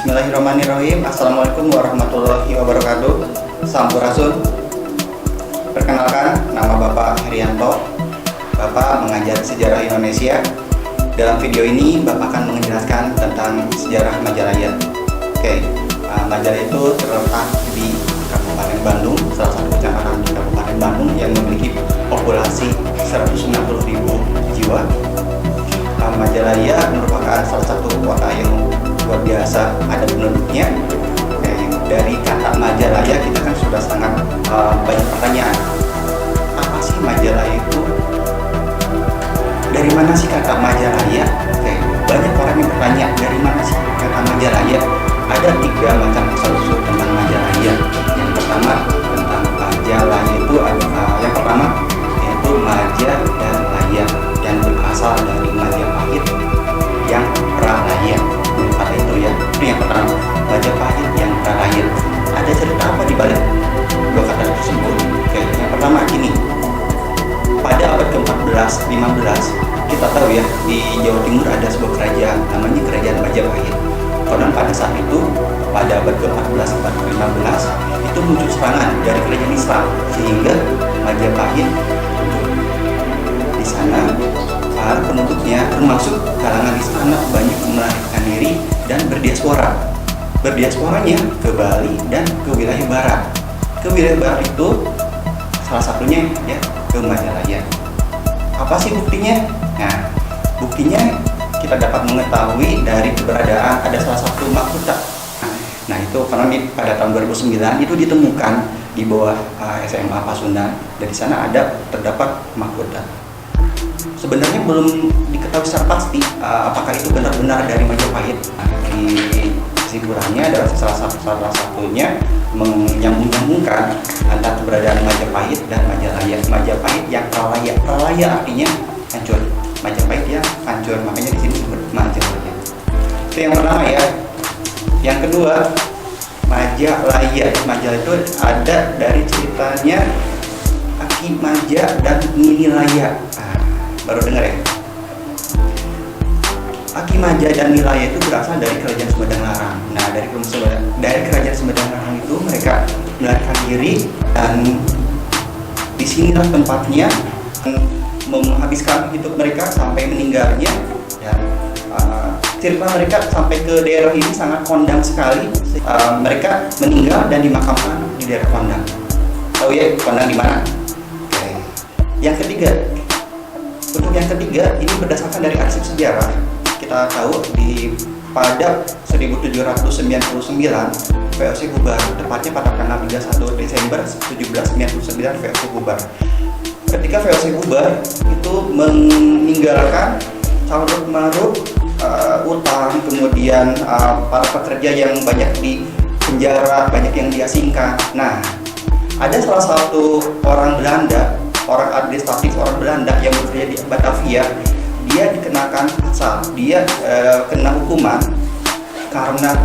Bismillahirrahmanirrahim. Assalamualaikum warahmatullahi wabarakatuh. Sampurasun. Perkenalkan, nama Bapak Herianto. Bapak mengajar sejarah Indonesia. Dalam video ini Bapak akan menjelaskan tentang sejarah Majalaya. Oke, Majalaya itu terletak di Kabupaten Bandung, salah satu kecamatan di Kabupaten Bandung yang memiliki populasi 160.000 jiwa. Majalaya merupakan salah satu kota yang luar biasa, ada penduduknya. Dari kata Majalaya kita kan sudah sangat banyak pertanyaan. Apa sih Majalaya itu? Dari mana sih kata Majalaya? Banyak orang yang bertanya, dari mana sih kata Majalaya? Ada 3 macam asal-usul tentang Majalaya. Yang pertama tentang Majalaya itu yang pertama yaitu Maja dan Laya, yang berasal dari Majapahit yang pralaya. Kata itu ya, itu yang pertama, Majapahit yang pralaya. Ada cerita apa di balik 2 kata tersebut? Yang pertama gini, pada abad ke-14, 15 kita tahu ya, di Jawa Timur ada sebuah kerajaan namanya Kerajaan Majapahit. Konon pada saat itu, pada abad ke-14, abad ke-15 itu muncul serangan dari kerajaan Islam, sehingga Majapahit di sana para penduduknya termasuk kalangan istana banyak melarikan diri dan berdiaspora. Berdiasporanya ke Bali dan ke wilayah barat. Ke wilayah barat itu salah satunya ya ke Majalaya. Apa sih buktinya? Nah, buktinya kita dapat mengetahui dari keberadaan ada salah satu mahkota. Nah, itu pada tahun 2009 itu ditemukan di bawah SMA Pasundan. Dari sana terdapat mahkota. Sebenarnya belum diketahui secara pasti apakah itu benar-benar dari Majapahit. Di kesimpulannya adalah salah satunya menyambung-nyambungkan antara keberadaan Majapahit dan Majalaya. Majapahit yang pralaya, pralaya artinya hancur. Majapahit yang hancur, makanya di sini disebut Majalaya. Itu yang pertama ya. Yang kedua, Majalaya. Majalaya itu ada dari ceritanya Aki Maja dan Nini Laya. Baru dengar ya? Aki Maja dan Nilaya itu berasal dari Kerajaan Sumedang Larang. Nah, dari Kerajaan Sumedang Larang itu mereka melarikan diri, dan disinilah tempatnya menghabiskan hidup mereka sampai meninggalnya. Dan cerita mereka sampai ke daerah ini sangat kondang sekali. Mereka meninggal dan dimakamkan di daerah kondang. Tahu ya kondang di mana? Yang ketiga, untuk yang ketiga ini berdasarkan dari arsip sejarah. Kita tahu pada 1799 VOC bubar, tepatnya pada tanggal 31 Desember 1799 VOC bubar. Ketika VOC bubar itu meninggalkan carut marut utang, kemudian para pekerja yang banyak di penjara, banyak yang diasingkan. Nah, ada salah satu orang Belanda, orang administratif orang Belanda yang bekerja di Batavia. Dia dikenakan pasal, dia kena hukuman karena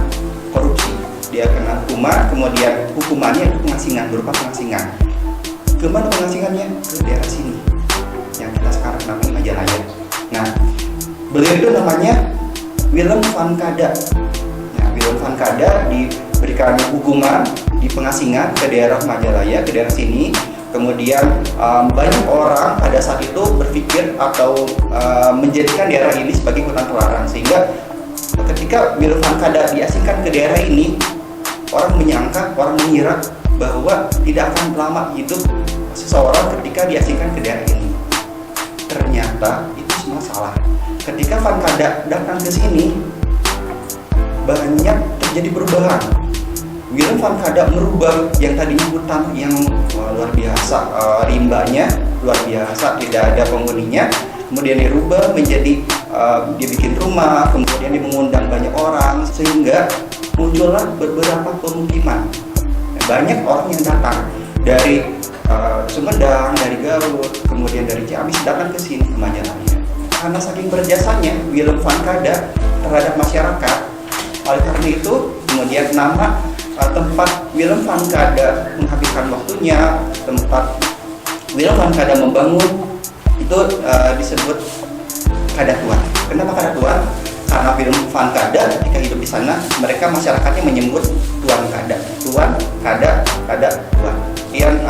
korupsi. Dia kena hukuman, kemudian hukumannya itu pengasingan, berupa pengasingan. Kemana pengasingannya? Ke daerah sini yang kita sekarang namanya Majalaya. Nah, beliau itu namanya Willem van Kada. Nah, Willem van Kada diberikan hukuman di pengasingan ke daerah Majalaya, ke daerah sini. Kemudian banyak orang pada saat itu berpikir atau menjadikan daerah ini sebagai hutan terlarang, sehingga ketika Willem van Kada diasingkan ke daerah ini, orang mengira bahwa tidak akan lama hidup seseorang ketika diasingkan ke daerah ini. Ternyata itu semua salah. Ketika Van Kada datang ke sini, banyak terjadi perubahan. Willem van Kada merubah yang tadinya hutan yang luar biasa, rimbanya luar biasa, tidak ada penghuninya, kemudian dirubah menjadi dia bikin rumah, kemudian dia mengundang banyak orang, sehingga muncullah beberapa pemukiman. Banyak orang yang datang dari Sumedang, dari Garut, kemudian dari Ciamis datang ke sini ke Majalaya. Karena saking berjasanya Willem van Kada terhadap masyarakat, oleh karena itu kemudian nama tempat Willem van Kada menghabiskan waktunya, tempat Willem van Kada membangun itu disebut Kadatuan. Kenapa Kadatuan? karena film Van Kada ketika hidup di sana, mereka masyarakatnya menyebut Tuan Kada, Tuan Kada, Tuan. Kemudian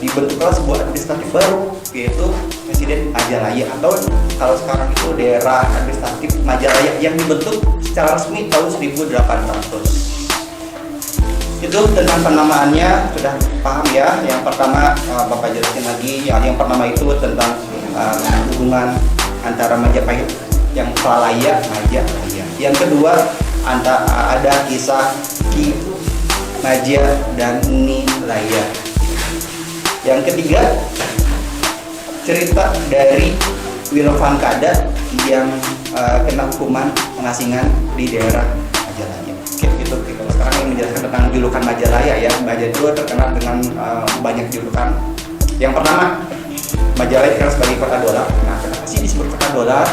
dibentuklah sebuah administratif baru, yaitu Presiden Majalaya, atau kalau sekarang itu daerah administratif Majalaya yang dibentuk secara resmi tahun 1800. Itu tentang penamaannya sudah paham ya. Yang pertama Bapak jelasin lagi, yang pertama itu tentang hubungan antara Majapahit yang Palaya, Majalaya. Yang kedua ada kisah Ki Maja dan Nilaya. Yang ketiga cerita dari Willem van Kada yang kena hukuman pengasingan di daerah Majalaya. Oke, itu kita sekarang yang menjelaskan tentang julukan Majalaya ya. Majalaya itu terkenal dengan banyak julukan. Yang pertama, Majalaya dikenal sebagai kota dolar. Nah, kenapa sih disebut kota dolar?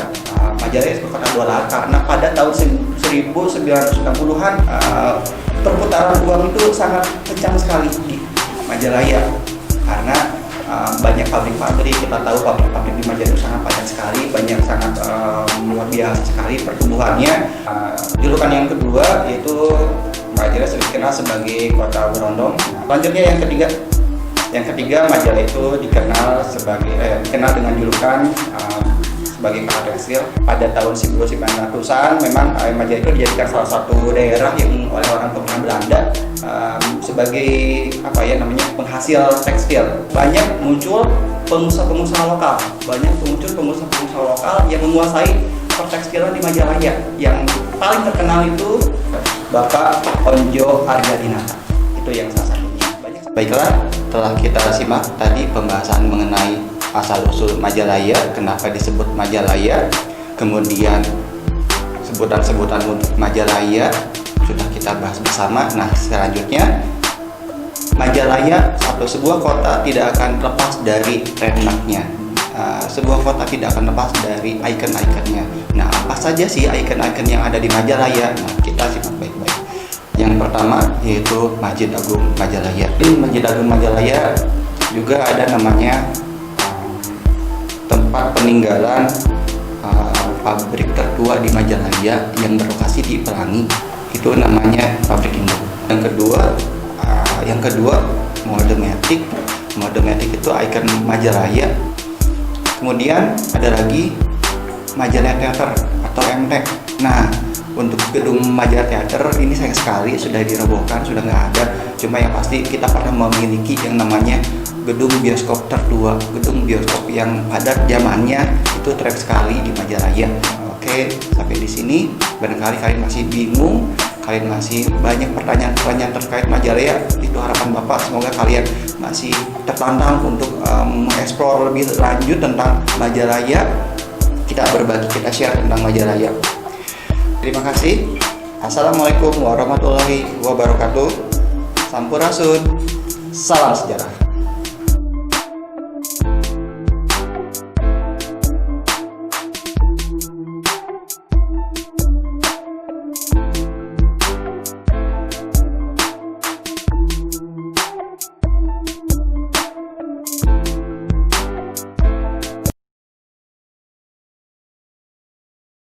Majalaya disebut kota dolar karena pada tahun 1990-an perputaran uang itu sangat kencang sekali di Majalaya. Karena banyak pabrik-pabrik, kita tahu pabrik-pabrik di Majalaya itu sangat banyak sekali, sangat luar biasa sekali pertumbuhannya. Julukan yang kedua yaitu Majalaya dikenal sebagai kota berondong. Selanjutnya yang ketiga Majalaya itu dikenal dengan julukan sebagai kota tekstil. Pada tahun 1900-an memang Majalaya itu dijadikan salah satu daerah yang oleh orang keturunan Belanda sebagai penghasil tekstil. Banyak muncul pengusaha-pengusaha lokal, yang menguasai pertekstilan di Majalaya. Yang paling terkenal itu Bapak Onjo Argadinata. Itu yang salah satunya. Baiklah, telah kita simak tadi pembahasan mengenai asal-usul Majalaya, kenapa disebut Majalaya, kemudian sebutan-sebutan untuk Majalaya sudah kita bahas bersama. Nah, selanjutnya Majalaya atau sebuah kota tidak akan lepas dari landmarknya. Sebuah kota tidak akan lepas dari ikon-ikonnya. Nah, apa saja sih ikon-ikon yang ada di Majalaya? Nah, kita simak baik-baik. Yang pertama yaitu Masjid Agung Majalaya. Di Masjid Agung Majalaya juga ada namanya tempat peninggalan pabrik tertua di Majalaya yang berlokasi di Pelangi. Itu namanya Pabrik Indo. Yang kedua Mode Matic. Mode Matic itu ikon Majalaya. Kemudian ada lagi Majalaya Theater atau MT. Nah, untuk gedung Majalaya Theater ini sayang sekali sudah dirobohkan, sudah nggak ada. Cuma yang pasti kita pernah memiliki yang namanya gedung bioskop tertua, gedung bioskop yang pada zamannya itu tren sekali di Majalaya. Oke, sampai di sini barangkali kalian masih bingung, kalian masih banyak pertanyaan-pertanyaan terkait Majalaya. Itu harapan Bapak, semoga kalian masih tertantang untuk mengeksplor lebih lanjut tentang Majalaya. Kita berbagi, kita share tentang Majalaya. Terima kasih. Assalamualaikum warahmatullahi wabarakatuh. Sampurasun. Salam sejarah.